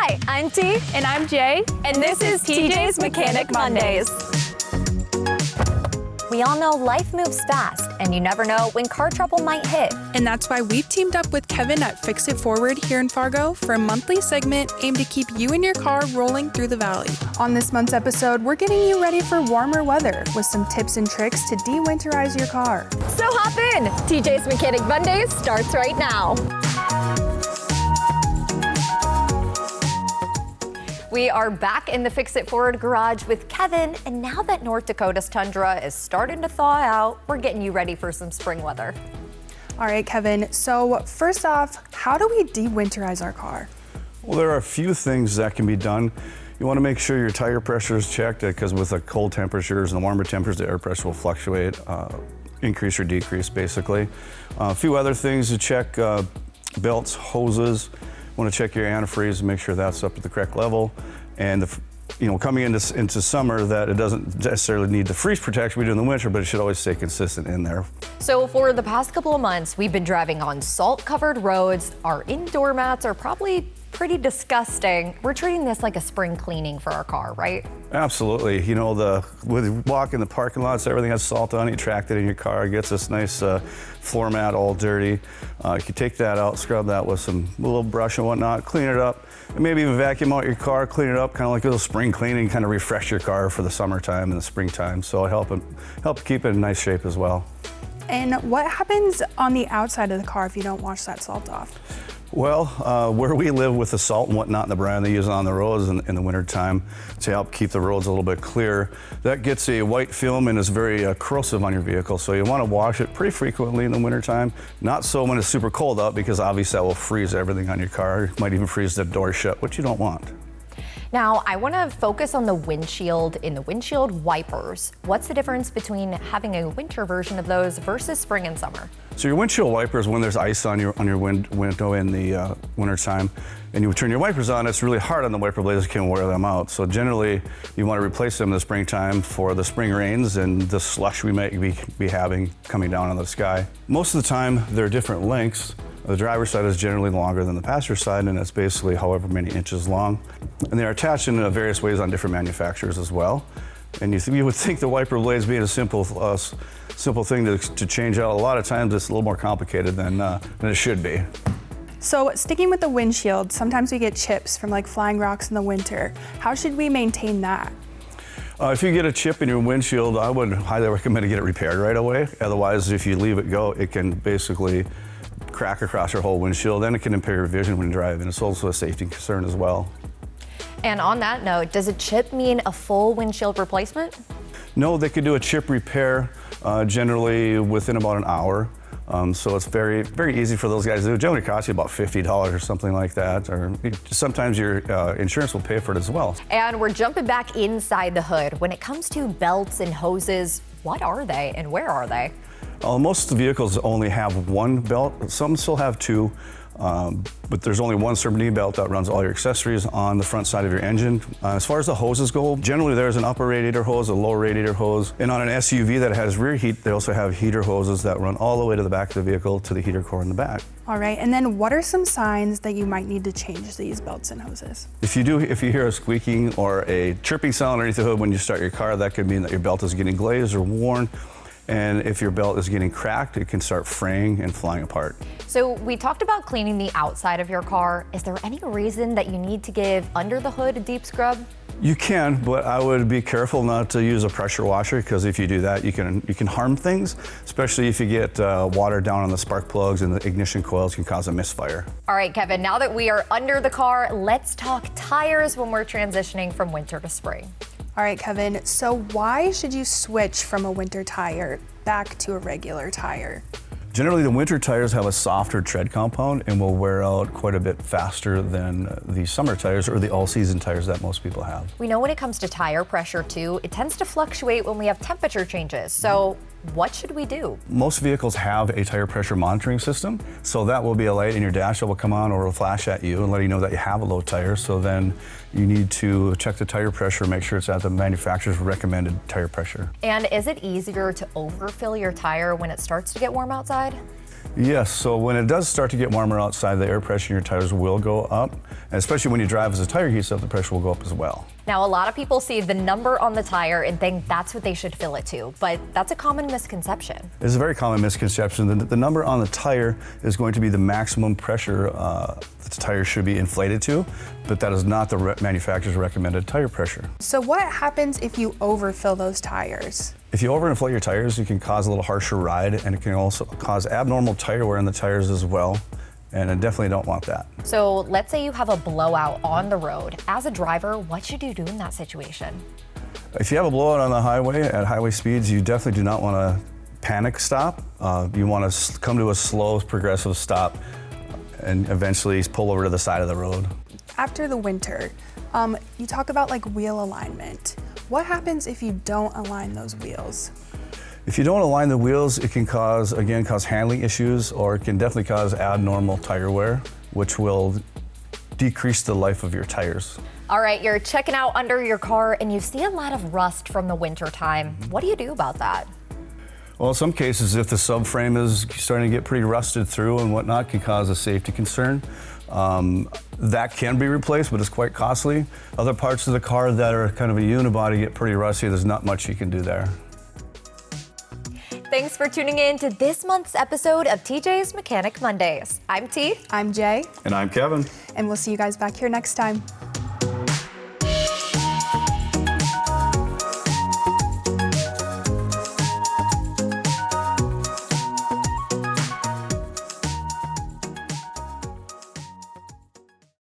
Hi, I'm T. And I'm Jay. And this is TJ's Mechanic Mondays. We all know life moves fast, and you never know when car trouble might hit. And that's why we've teamed up with Kevin at Fix It Forward here in Fargo for a monthly segment aimed to keep you and your car rolling through the valley. On this month's episode, we're getting you ready for warmer weather with some tips and tricks to de-winterize your car. So hop in. TJ's Mechanic Mondays starts right now. We are back in the Fix It Forward garage with Kevin, and now that North Dakota's tundra is starting to thaw out, we're getting you ready for some spring weather. All right, Kevin, so first off, how do we de-winterize our car? Well, there are a few things that can be done. You want to make sure your tire pressure is checked because with the cold temperatures and the warmer temperatures, the air pressure will fluctuate, increase or decrease basically. A few other things to check, belts, hoses. Want to check your antifreeze and make sure that's up at the correct level. And coming into summer, that it doesn't necessarily need the freeze protection we do in the winter, but it should always stay consistent in there. So for the past couple of months, we've been driving on salt-covered roads. Our indoor mats are probably pretty disgusting. We're treating this like a spring cleaning for our car, right? Absolutely. You know, with you walk in the parking lots, everything has salt on it. You track it in your car, it gets this nice floor mat all dirty. You can take that out, scrub that with some little brush and whatnot, clean it up, and maybe even vacuum out your car, clean it up, kind of like a little spring cleaning, kind of refresh your car for the summertime and the springtime. So it'll help keep it in nice shape as well. And what happens on the outside of the car if you don't wash that salt off? Well, where we live with the salt and whatnot and the brine they use on the roads in the wintertime to help keep the roads a little bit clear, that gets a white film and is very corrosive on your vehicle. So you want to wash it pretty frequently in the wintertime. Not so when it's super cold out because obviously that will freeze everything on your car. It might even freeze the door shut, which you don't want. Now, I want to focus on the windshield in the windshield wipers. What's the difference between having a winter version of those versus spring and summer? So your windshield wipers, when there's ice on your window in the wintertime, and you turn your wipers on, it's really hard on the wiper blades, you can wear them out. So generally, you want to replace them in the springtime for the spring rains and the slush we might be having coming down on the sky. Most of the time, they're different lengths. The driver's side is generally longer than the passenger side, and it's basically however many inches long. And they are attached in various ways on different manufacturers as well. And you would think the wiper blades being a simple thing to change out, a lot of times it's a little more complicated than it should be. So sticking with the windshield, sometimes we get chips from like flying rocks in the winter. How should we maintain that? If you get a chip in your windshield, I would highly recommend to get it repaired right away. Otherwise, if you leave it go, it can basically crack across your whole windshield, and it can impair your vision when driving. It's also a safety concern as well. And on that note, does a chip mean a full windshield replacement? No, they could do a chip repair generally within about an hour. So it's very, very easy for those guys to do. It generally costs you about $50 or something like that, or sometimes your insurance will pay for it as well. And we're jumping back inside the hood. When it comes to belts and hoses, what are they and where are they? Most of the vehicles only have one belt. Some still have two, but there's only one serpentine belt that runs all your accessories on the front side of your engine. As far as the hoses go, generally there's an upper radiator hose, a lower radiator hose, and on an SUV that has rear heat, they also have heater hoses that run all the way to the back of the vehicle to the heater core in the back. All right, and then what are some signs that you might need to change these belts and hoses? If you hear a squeaking or a chirping sound underneath the hood when you start your car, that could mean that your belt is getting glazed or worn. And if your belt is getting cracked, it can start fraying and flying apart. So we talked about cleaning the outside of your car. Is there any reason that you need to give under the hood a deep scrub? You can, but I would be careful not to use a pressure washer, because if you do that, you can harm things, especially if you get water down on the spark plugs and the ignition coils can cause a misfire. All right, Kevin, now that we are under the car, let's talk tires when we're transitioning from winter to spring. All right, Kevin, so why should you switch from a winter tire back to a regular tire? Generally, the winter tires have a softer tread compound and will wear out quite a bit faster than the summer tires or the all-season tires that most people have. We know when it comes to tire pressure, too, it tends to fluctuate when we have temperature changes. So what should we do? Most vehicles have a tire pressure monitoring system. So that will be a light in your dash that will come on or will flash at you and let you know that you have a low tire. So then you need to check the tire pressure, make sure it's at the manufacturer's recommended tire pressure. And is it easier to overfill your tire when it starts to get warm outside? Yes, so when it does start to get warmer outside, the air pressure in your tires will go up. And especially when you drive, as the tire heats up, the pressure will go up as well. Now, a lot of people see the number on the tire and think that's what they should fill it to, but that's a common misconception. It's a very common misconception. The number on the tire is going to be the maximum pressure that the tire should be inflated to, but that is not the manufacturer's recommended tire pressure. So what happens if you overfill those tires? If you overinflate your tires, it can cause a little harsher ride, and it can also cause abnormal tire wear in the tires as well. And I definitely don't want that. So let's say you have a blowout on the road. As a driver, what should you do in that situation? If you have a blowout on the highway at highway speeds, you definitely do not want to panic stop. You want to come to a slow, progressive stop and eventually pull over to the side of the road. After the winter, you talk about like wheel alignment. What happens if you don't align those wheels? If you don't align the wheels, it can cause handling issues, or it can definitely cause abnormal tire wear, which will decrease the life of your tires. All right, you're checking out under your car and you see a lot of rust from the winter time. What do you do about that? Well, in some cases, if the subframe is starting to get pretty rusted through and whatnot, can cause a safety concern. That can be replaced, but it's quite costly. Other parts of the car that are kind of a unibody get pretty rusty. There's not much you can do there. Thanks for tuning in to this month's episode of TJ's Mechanic Mondays. I'm T. I'm Jay, And I'm Kevin. and we'll see you guys back here next time.